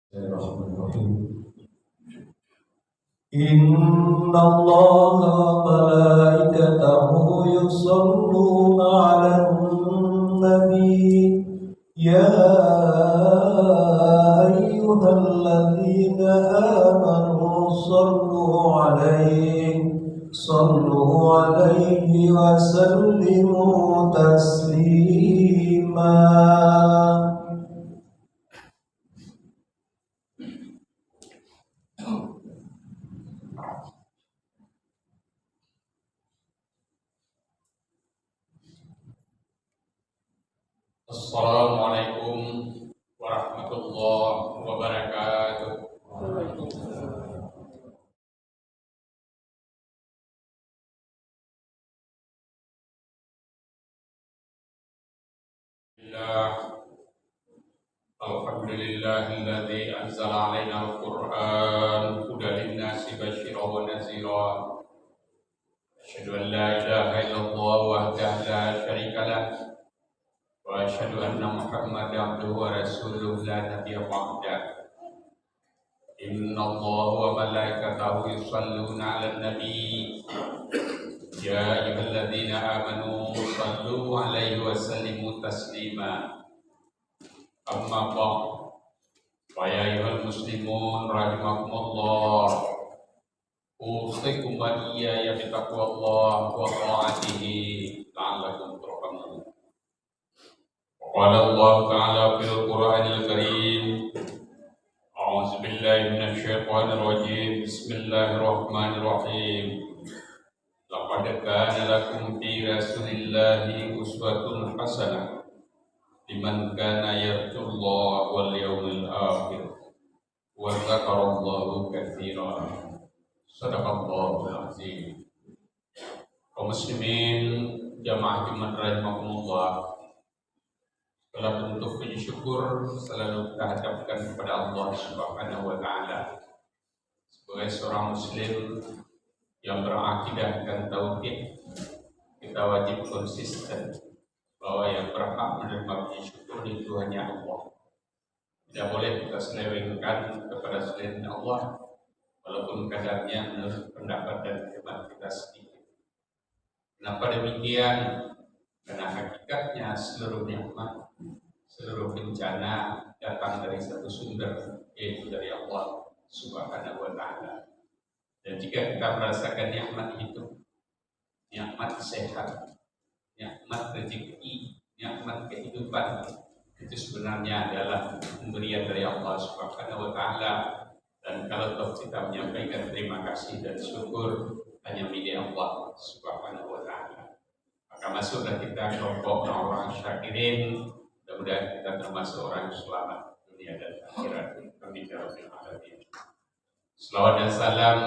Bismillahirrahmanirrahim. Inna Allah wa malaikatahu yusalluna 'alan nabi ya ayyuhalladzina amanu sallu 'alaihi wa sallimu taslima. Assalamualaikum warahmatullahi wabarakatuh. Alhamdulillahilladzi anzala 'alaina al-Qur'an hudan lin-nasi basyiran wa nadhira. Asyhadu an la ilaha illallah wahdahu la syarika lah wa asyhadu anna Muhammadan abduhu wa rasuluhu la nabiyya ba'dah. Inna Allaha wa malaikatahu yusalluna 'alan nabi ya ayyuhalladzina amanu sallu 'alaihi wa sallimu taslima. Amma ba'd. Wa ya ayyuhal muslimun rahimakumullah. Usikum wa iyaya bi taqwallah wa ta'atihi la'allakum turhamun. Qala Allah ta'ala fil Qur'anil Karim. A'udzu billahi minasy syaithanir rajim. Bismillahirrahmanirrahim. Laqad kana lakum fi rasulillahi uswatun hasanah liman kana yarjullaha wal yawmil akhir wa dzakarallaha katsiran. Shadaqallahul azim. Kaum muslimin jamaah Jumat rahimakumullah, setelah bentuk puji syukur selalu kita hadapkan kepada Allah Subhanahu wa taala. Sebagai seorang muslim yang berakidah dan tauhid, kita wajib konsisten bahwa yang berhak menerima puji syukur itu hanya Allah. Tidak boleh kita selewengkan kepada selain Allah, walaupun kadarnya menurut pendapat dan hemat kita sedikit. Kenapa demikian? Karena hakikatnya seluruh nikmat, seluruh bencana datang dari satu sumber, yaitu dari Allah Subhanahu wa taala. Dan jika kita merasakan nikmat itu, nikmat sehat, nikmat rezeki, nikmat kehidupan, itu sebenarnya adalah pemberian dari Allah Subhanahu wa taala. Dan kalau toh kita menyampaikan terima kasih dan syukur hanya milik Allah Subhanahu wa taala, maka masuklah kita kelompok orang syakirin. Mudah-mudahan kita termasuk orang yang selamat dunia dan akhirat. Amin ya rabbal alamin. Selawat dan salam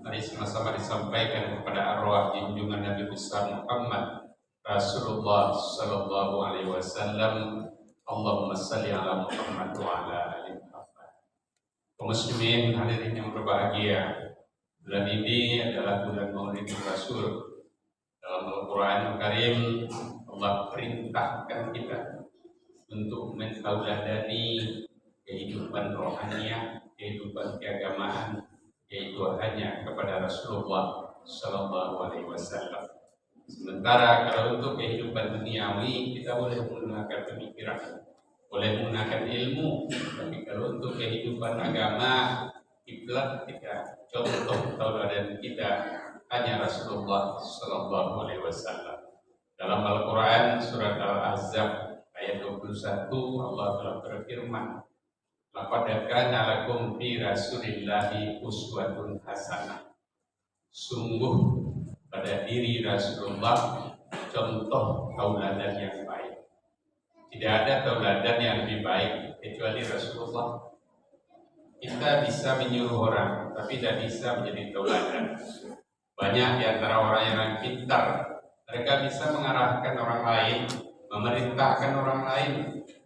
mari sama-sama disampaikan kepada arwah junjungan Nabi besar Muhammad Rasulullah sallallahu alaihi wasallam. Allahumma shalli ala Muhammad wa ala ali Muhammad. Kaum muslimin hadirin yang berbahagia, bulan ini adalah bulan Maulid Rasul. Dalam Al-Qur'anul Karim Allah perintahkan kita untuk mentauladani kehidupan rohaniah, kehidupan keagamaan, yaitu hanya kepada Rasulullah sallallahu alaihi wasallam. Sementara kalau untuk kehidupan duniawi kita boleh menggunakan pemikiran, boleh menggunakan ilmu, tapi kalau untuk kehidupan agama, kiblat kita, contoh tauladan kita hanya Rasulullah sallallahu alaihi wasallam. Dalam Al-Qur'an surat Al-Ahzab ayat 21 Allah telah berfirman, laqad kana lakum fi rasulillahi uswatun hasanah. Sungguh pada diri Rasulullah contoh tauladan yang baik. Tidak ada tauladan yang lebih baik kecuali Rasulullah. Kita bisa menyuruh orang, tapi tidak bisa menjadi tauladan. Banyak di antara orang yang pintar, mereka bisa mengarahkan orang lain, memerintahkan orang lain,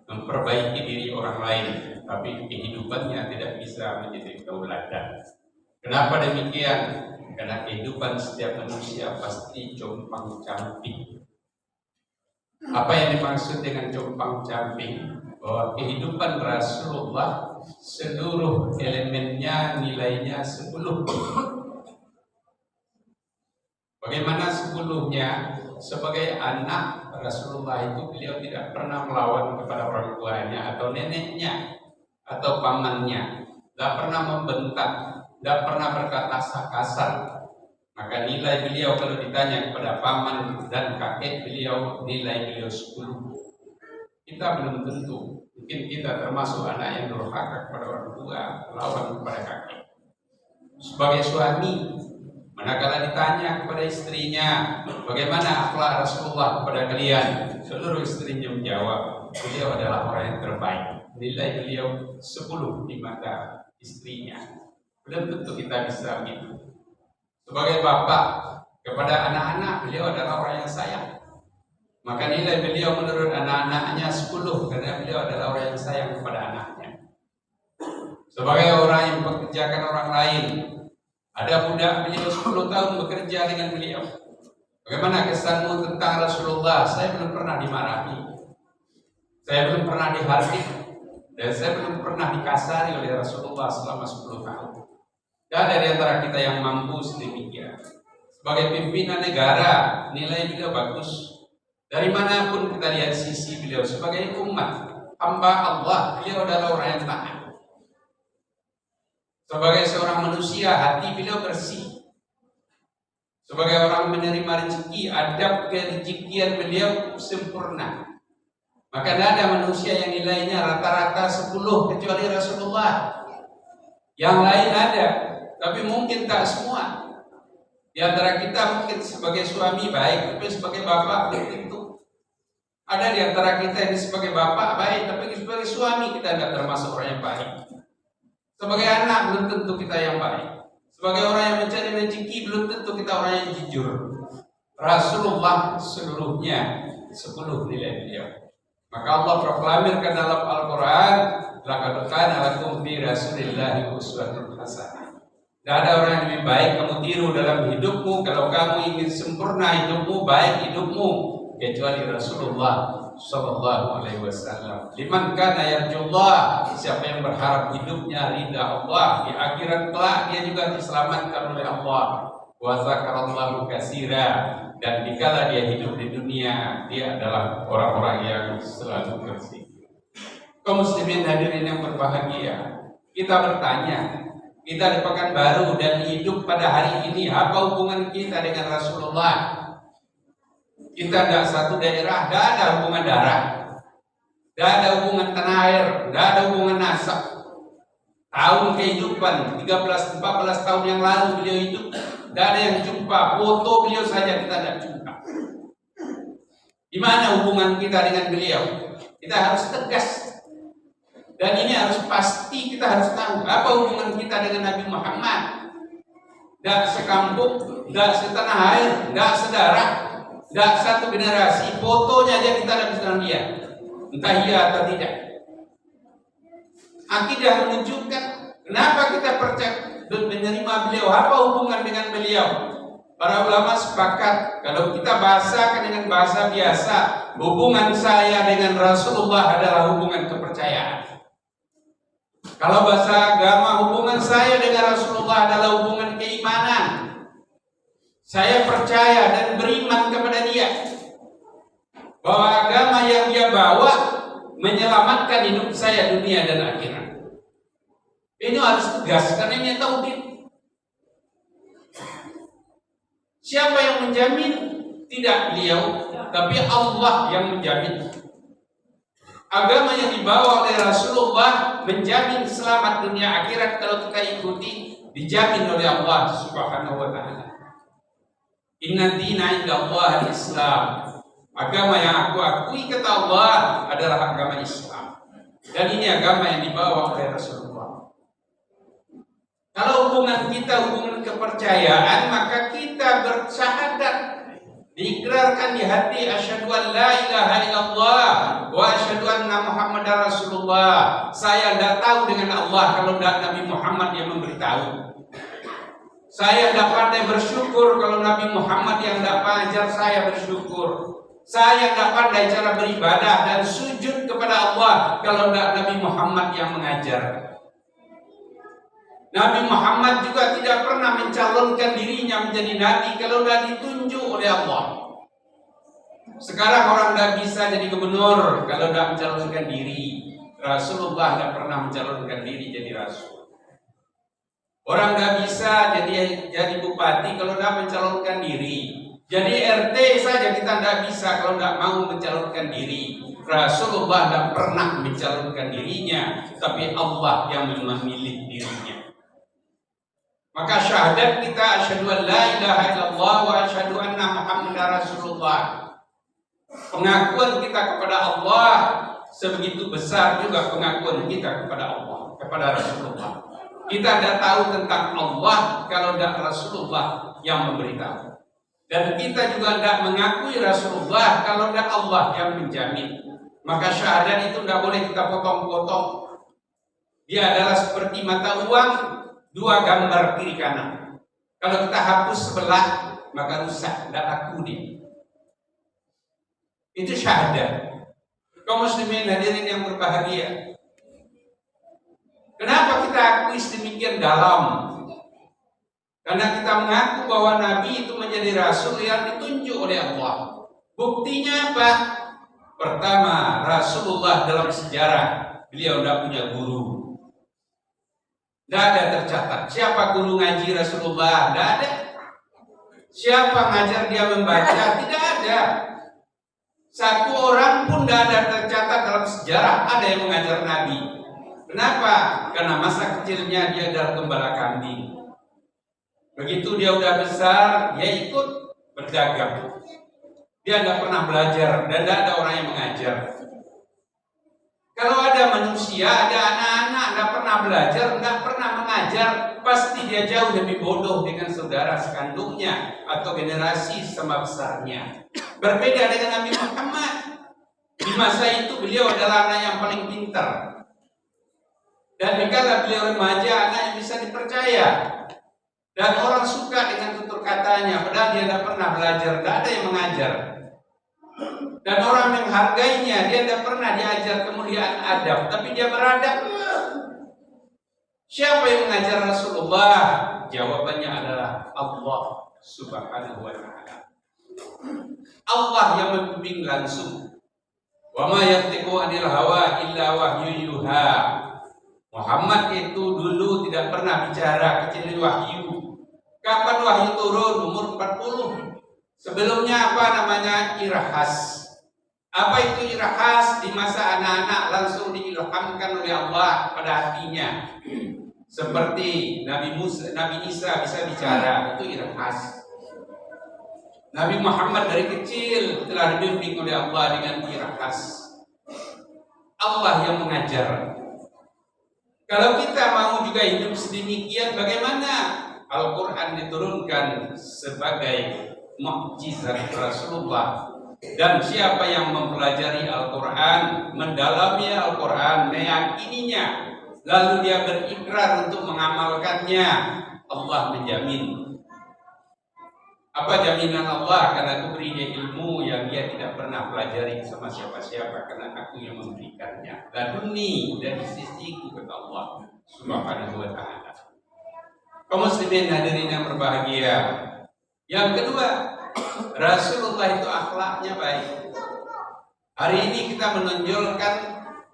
memperbaiki diri orang lain, tapi kehidupannya tidak bisa menjadi tauladan. Kenapa demikian? Karena kehidupan setiap manusia pasti compang-camping. Apa yang dimaksud dengan compang-camping? Bahwa kehidupan Rasulullah seluruh elemennya nilainya 10. Bagaimana 10-nya? Sebagai anak Rasulullah itu beliau tidak pernah melawan kepada orang tuanya atau neneknya atau pamannya, tidak pernah membentak, tidak pernah berkata kasar. Maka nilai beliau kalau ditanya kepada paman dan kakek beliau, nilai beliau 10. Kita belum tentu, mungkin kita termasuk anak yang durhaka kepada orang tua, lawan kepada kakek. Sebagai suami, manakala ditanya kepada istrinya, bagaimana akhlak Rasulullah kepada kalian? Seluruh istrinya menjawab, beliau adalah orang yang terbaik. Nilai beliau 10 di mata istrinya. Belum tentu kita bisa begitu. Sebagai bapak, kepada anak-anak, beliau adalah orang yang sayang. Maka nilai beliau menurut anak-anaknya 10, karena beliau adalah orang yang sayang kepada anaknya. Sebagai orang yang bekerjakan orang lain, ada budak beliau 10 tahun bekerja dengan beliau. Bagaimana kesanmu tentang Rasulullah? Saya belum pernah dimarahi, saya belum pernah dihardik, dan saya belum pernah dikasari oleh Rasulullah selama 10 tahun. Tidak ada di antara kita yang mampu sedemikian. Sebagai pimpinan negara, nilai beliau bagus. Dari manapun kita lihat sisi beliau sebagai umat hamba Allah, beliau adalah orang yang taat. Sebagai seorang manusia, hati beliau bersih. Sebagai orang menerima rezeki, adab kerezekian beliau sempurna. Maka tidak ada manusia yang nilainya rata-rata 10 kecuali Rasulullah. Yang lain ada, tapi mungkin tak semua. Di antara kita mungkin sebagai suami baik, tapi sebagai bapak belum tentu. Ada di antara kita yang sebagai bapak baik, tapi sebagai suami kita tidak termasuk orang yang baik. Sebagai anak belum tentu kita yang baik. Sebagai orang yang mencari rezeki belum tentu kita orang yang jujur. Rasulullah seluruhnya 10 nilai beliau. Maka Allah proklamirkan dalam Al-Quran, laqad kana lakum fi Rasulillahi uswatun hasanah. Tidak ada orang yang lebih baik kamu tiru dalam hidupmu. Kalau kamu ingin sempurna hidupmu, baik hidupmu, kecuali Rasulullah Sallallahu Alaihi Wasallam. Liman kana yarjullah, siapa yang berharap hidupnya ridha Allah di akhirat kelak, dia juga diselamatkan oleh Allah. Wa zakarallahu katsira, dan dikala dia hidup di dunia, dia adalah orang-orang yang selalu berzikir. Kaum muslimin hadirin yang berbahagia, kita bertanya, kita di Pekanbaru dan hidup pada hari ini, apa hubungan kita dengan Rasulullah? Kita tidak satu daerah, tidak ada hubungan darah, tidak ada hubungan tanah air, tidak ada hubungan nasab. Tahun kehidupan 13-14 tahun yang lalu beliau hidup, tidak ada yang jumpa, foto beliau saja kita tidak jumpa. Di mana hubungan kita dengan beliau? Kita harus tegas, dan ini harus pasti. Kita harus tahu apa hubungan kita dengan Nabi Muhammad. Tidak sekampung, tidak setanah air, tidak sedarah, tidak satu generasi, fotonya aja kita tidak bisa lihat, entah iya atau tidak. Akidah menunjukkan kenapa kita percaya dan menerima beliau, apa hubungan dengan beliau. Para ulama sepakat, kalau kita bahasakan dengan bahasa biasa, hubungan saya dengan Rasulullah adalah hubungan kepercayaan. Kalau bahasa agama, hubungan saya dengan Rasulullah adalah hubungan keimanan. Saya percaya dan beriman kepada dia, bahwa agama yang dia bawa menyelamatkan hidup saya dunia dan akhirat. Ini harus tegas, karena ini tauhid. Siapa yang menjamin? Tidak beliau, tapi Allah yang menjamin. Agama yang dibawa oleh Rasulullah menjamin selamat dunia akhirat. Kalau kita ikuti, dijamin oleh Allah Subhanahu wa ta'ala. Inna dina inda Allah Islam. Agama yang aku akui kata Allah adalah agama Islam. Dan ini agama yang dibawa oleh Rasulullah. Kalau hubungan kita hubungan kepercayaan, maka kita bersyahadat, diikrarkan di hati, asyhadu an la ilaha illallah wa asyhadu anna Muhammadar Rasulullah. Saya tidak tahu dengan Allah kalau tidak Nabi Muhammad yang memberitahu. Saya tidak pandai bersyukur kalau Nabi Muhammad yang tidak mengajar saya bersyukur. Saya tidak pandai cara beribadah dan sujud kepada Allah kalau tidak Nabi Muhammad yang mengajar. Nabi Muhammad juga tidak pernah mencalonkan dirinya menjadi nabi kalau tidak ditunjuk oleh Allah. Sekarang orang tidak bisa jadi gubernur kalau tidak mencalonkan diri. Rasulullah tidak pernah mencalonkan diri jadi rasul. Orang tidak bisa jadi bupati kalau tidak mencalonkan diri. Jadi RT saja kita tidak bisa kalau tidak mau mencalonkan diri. Rasulullah tidak pernah mencalonkan dirinya, tapi Allah yang memilih dirinya. Maka syahadat kita asyhadu an la ilaha illallah wa asyhadu anna Muhammadar Rasulullah. Pengakuan kita kepada Allah sebegitu besar juga pengakuan kita kepada Allah, kepada Rasulullah. Kita tidak tahu tentang Allah kalau tidak Rasulullah yang memberitahu. Dan kita juga tidak mengakui Rasulullah kalau tidak Allah yang menjamin. Maka syahadat itu tidak boleh kita potong-potong. Dia adalah seperti mata uang, dua gambar kiri kanan. Kalau kita hapus sebelah, maka rusak, tidak laku dia. Itu syahadat. Kaum muslimin hadirin yang berbahagia. Kenapa kita akui sedemikian dalam? Karena kita mengaku bahwa Nabi itu menjadi Rasul yang ditunjuk oleh Allah. Buktinya apa? Pertama, Rasulullah dalam sejarah beliau tidak punya guru. Tidak ada tercatat. Siapa guru ngaji Rasulullah? Tidak ada. Siapa ngajar dia membaca? Tidak ada. Satu orang pun tidak ada tercatat dalam sejarah ada yang mengajar Nabi. Kenapa? Karena masa kecilnya dia adalah gembala kambing. Begitu dia udah besar, dia ikut berdagang. Dia nggak pernah belajar dan tidak ada orang yang mengajar. Kalau ada manusia, ada anak-anak nggak pernah belajar, nggak pernah mengajar, pasti dia jauh lebih bodoh dengan saudara sekandungnya atau generasi sama besarnya. Berbeda dengan Nabi Muhammad. Di masa itu beliau adalah anak yang paling pintar. Dan dikala beliau remaja, anak yang bisa dipercaya. Dan orang suka dengan tutur katanya, padahal dia tidak pernah belajar, tidak ada yang mengajar. Dan orang menghargainya, dia tidak pernah diajar kemuliaan adab, tapi dia beradab. Siapa yang mengajar Rasulullah? Jawabannya adalah Allah Subhanahu wa Ta'ala. Allah yang membimbing langsung. Wa ma yantiqu 'anil hawa illa wahyu yuha. Muhammad itu dulu tidak pernah bicara kecuali wahyu. Kapan wahyu turun? Umur 40. Sebelumnya apa namanya? Irhas. Apa itu irhas? Di masa anak-anak langsung diilhamkan oleh Allah pada hatinya. Seperti Nabi Isa bisa bicara, itu irhas. Nabi Muhammad dari kecil telah dibimbing oleh Allah dengan irhas. Allah yang mengajar. Kalau kita mau juga hidup sedemikian, bagaimana? Al-Quran diturunkan sebagai mukjizat Rasulullah. Dan siapa yang mempelajari Al-Quran, mendalami Al-Quran, meyakininya, lalu dia berikrar untuk mengamalkannya, Allah menjamin. Apa jaminan Allah? Karena aku beri dia ilmu yang dia tidak pernah pelajari sama siapa-siapa, karena aku yang memberikannya. Laduni, dari sisiku, kata Allah Subhanahu wa Ta'ala. Kaum muslimin hadirin yang berbahagia. Yang kedua, Rasulullah itu akhlaknya baik. Hari ini kita menonjolkan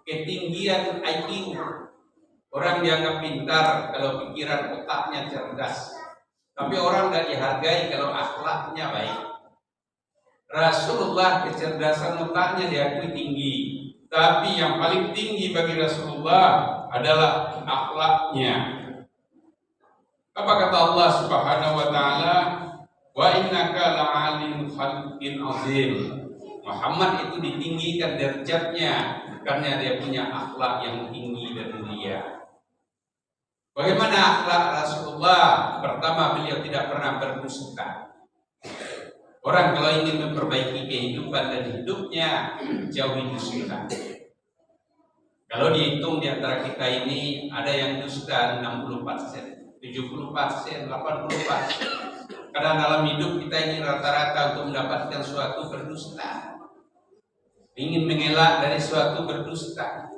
ketinggian IQ. Orang dianggap pintar kalau pikiran otaknya cerdas. Tapi orang tidak dihargai kalau akhlaknya baik. Rasulullah kecerdasan otaknya diakui tinggi. Tapi yang paling tinggi bagi Rasulullah adalah akhlaknya. Apa kata Allah Subhanahu wa Ta'ala? Wa innaka la'alim khalqin azim. Muhammad itu ditinggikan derajatnya karena dia punya akhlak yang tinggi dan mulia. Bagaimana akhlak Rasulullah? Pertama, beliau tidak pernah berdusta. Orang kalau ingin memperbaiki kehidupan dan hidupnya, jauhi dusta. Kalau dihitung di antara kita ini ada yang dusta 60%. 70%, 80%. Karena dalam hidup kita ini rata-rata untuk mendapatkan suatu berdusta. Ingin mengelak dari suatu berdusta.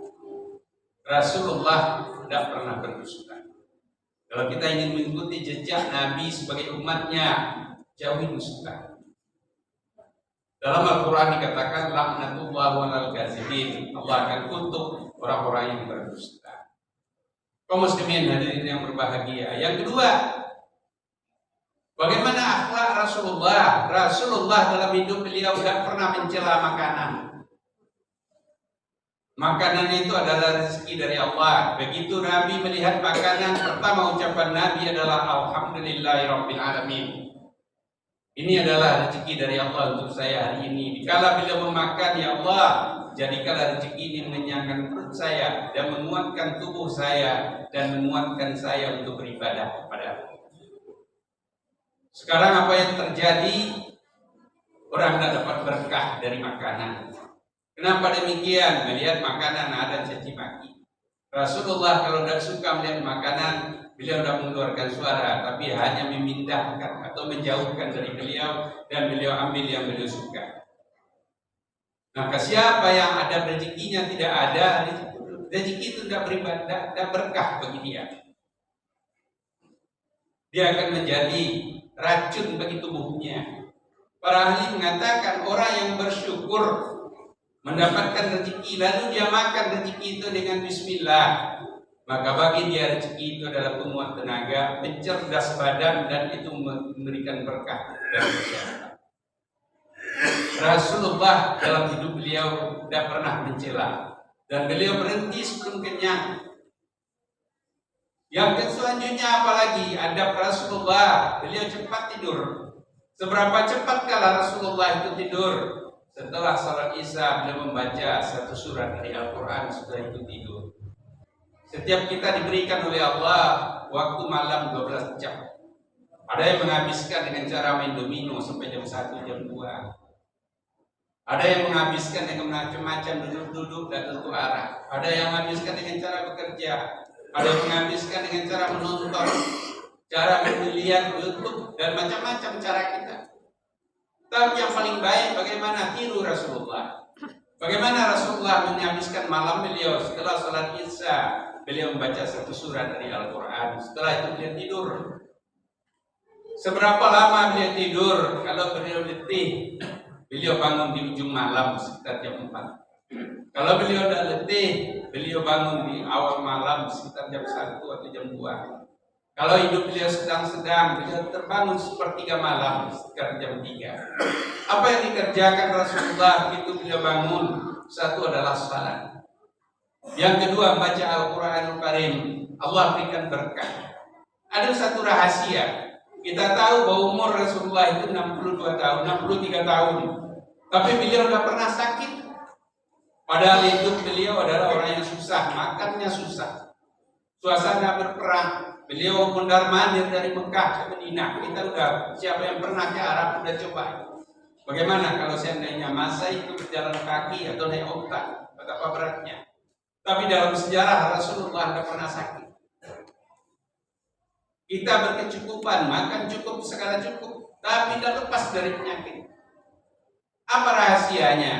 Rasulullah tidak pernah berdusta. Kalau kita ingin mengikuti jejak Nabi sebagai umatnya, jauhi dusta. Dalam Al-Quran dikatakan laknatullah walal kadzibin. Allah akan kutuk orang-orang yang berdusta. Kaum muslimin hadirin yang berbahagia. Yang kedua, bagaimana akhlak Rasulullah? Rasulullah dalam hidup beliau tidak pernah mencela makanan. Makanan itu adalah rezeki dari Allah. Begitu Nabi melihat makanan, pertama ucapan Nabi adalah alhamdulillahirabbil alamin. Ini adalah rezeki dari Allah untuk saya hari ini. Dikala beliau memakan, ya Allah, jadikanlah rezeki ini mengenyangkan perut saya dan menguatkan tubuh saya dan menguatkan saya untuk beribadah kepada-Mu. Sekarang apa yang terjadi? Orang tidak dapat berkah dari makanan. Kenapa demikian? Melihat makanan ada caci maki. Rasulullah kalau tidak suka melihat makanan, beliau tidak mengeluarkan suara, tapi hanya memindahkan atau menjauhkan dari beliau dan beliau ambil yang beliau suka. Maka siapa yang ada rezekinya tidak ada, rezeki itu tidak beribadah, tidak berkah bagi dia. Dia akan menjadi racun bagi tubuhnya. Para ahli mengatakan orang yang bersyukur mendapatkan rezeki lalu dia makan rezeki itu dengan bismillah, maka bagi dia rezeki itu adalah penguat tenaga, pencerdas badan, dan itu memberikan berkah dan kesehatan. Rasulullah dalam hidup beliau tidak pernah mencela dan beliau berhenti sebelum kenyang. Yang selanjutnya apalagi adab Rasulullah, beliau cepat tidur. Seberapa cepat kala Rasulullah itu tidur? Setelah salat Isya beliau membaca satu surat dari Al-Quran, setelah itu tidur. Setiap kita diberikan oleh Allah waktu malam 12 jam. Ada yang menghabiskan dengan cara main domino sampai jam 1, jam 2. Ada yang menghabiskan dengan macam-macam duduk-duduk dan tentu arah. Ada yang menghabiskan dengan cara bekerja. Ada yang menghabiskan dengan cara menonton, cara melihat YouTube, dan macam-macam cara kita. Tapi yang paling baik bagaimana tiru Rasulullah. Bagaimana Rasulullah menghabiskan malam beliau setelah salat Isya, beliau membaca satu surat dari Al-Quran. Setelah itu beliau tidur. Seberapa lama beliau tidur? Kalau beliau letih, beliau bangun di ujung malam sekitar jam 4. Kalau beliau sudah letih, beliau bangun di awal malam sekitar jam 1 atau jam 2. Kalau hidup beliau sedang-sedang, beliau terbangun sepertiga malam sekitar jam 3. Apa yang dikerjakan Rasulullah itu beliau bangun? Satu adalah salat. Yang kedua baca Al-Quranul Karim. Allah berikan berkah. Ada satu rahasia. Kita tahu bahwa umur Rasulullah itu 62 tahun, 63 tahun. Tapi beliau tidak pernah sakit. Padahal hidup beliau adalah orang yang susah, makannya susah. Suasana berperang. Beliau mondar-mandir dari Mekah ke Madinah. Kita udah, siapa yang pernah ke Arab udah coba. Bagaimana kalau seandainya masa itu berjalan kaki atau naik onta? Betapa beratnya. Tapi dalam sejarah Rasulullah tidak pernah sakit. Kita berkecukupan, makan cukup, segala cukup, tapi tidak lepas dari penyakit. Apa rahasianya?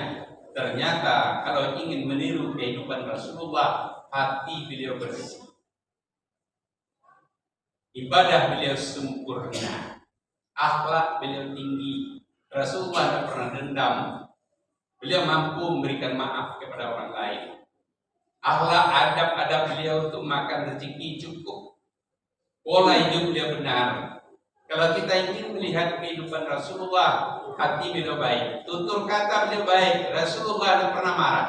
Ternyata kalau ingin meniru kehidupan Rasulullah, hati beliau bersih. Ibadah beliau sempurna, akhlak beliau tinggi. Rasulullah tidak pernah dendam. Beliau mampu memberikan maaf kepada orang lain. Akhlak adab-adab beliau untuk makan rezeki cukup. Pola hidup beliau benar. Kalau kita ingin melihat kehidupan Rasulullah, hati beliau baik, tutur kata beliau baik. Rasulullah tidak pernah marah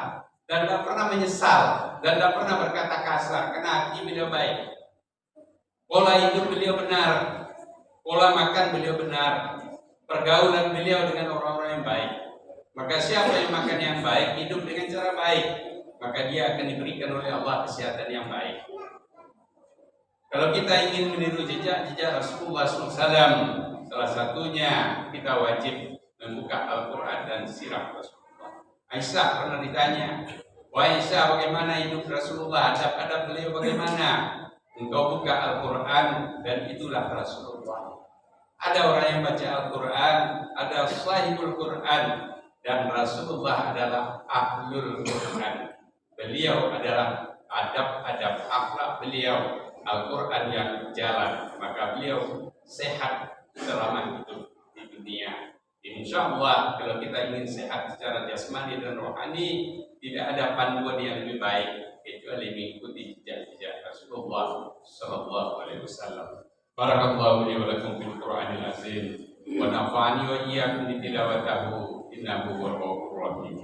dan tidak pernah menyesal dan tidak pernah berkata kasar karena hati beliau baik. Pola hidup beliau benar, pola makan beliau benar, pergaulan beliau dengan orang-orang yang baik. Maka siapa yang makan yang baik, hidup dengan cara baik, maka dia akan diberikan oleh Allah kesehatan yang baik. Kalau kita ingin meniru jejak Rasulullah SAW, salah satunya kita wajib membuka Al-Quran dan sirah Rasulullah. Aisyah pernah ditanya, wahai Aisyah, bagaimana hidup Rasulullah, adab-adab beliau bagaimana? Engkau buka Al-Quran dan itulah Rasulullah. Ada orang yang baca Al-Quran, ada sahibul Quran, dan Rasulullah adalah ahlul Quran. Beliau adalah adab-adab akhlak beliau Al-Quran yang jalan, maka beliau sehat selama hidup di dunia. Insya Allah kalau kita ingin sehat secara jasmani dan rohani, tidak ada panduan yang lebih baik kecuali mengikuti jejak-jejak Rasulullah Sallallahu Alaihi Wasallam. Barakallahu li wa lakum fil Qur'anil azim wa nafa'ani wa iyyakum bi tilawatihi innahu huwal ghafurur rahim.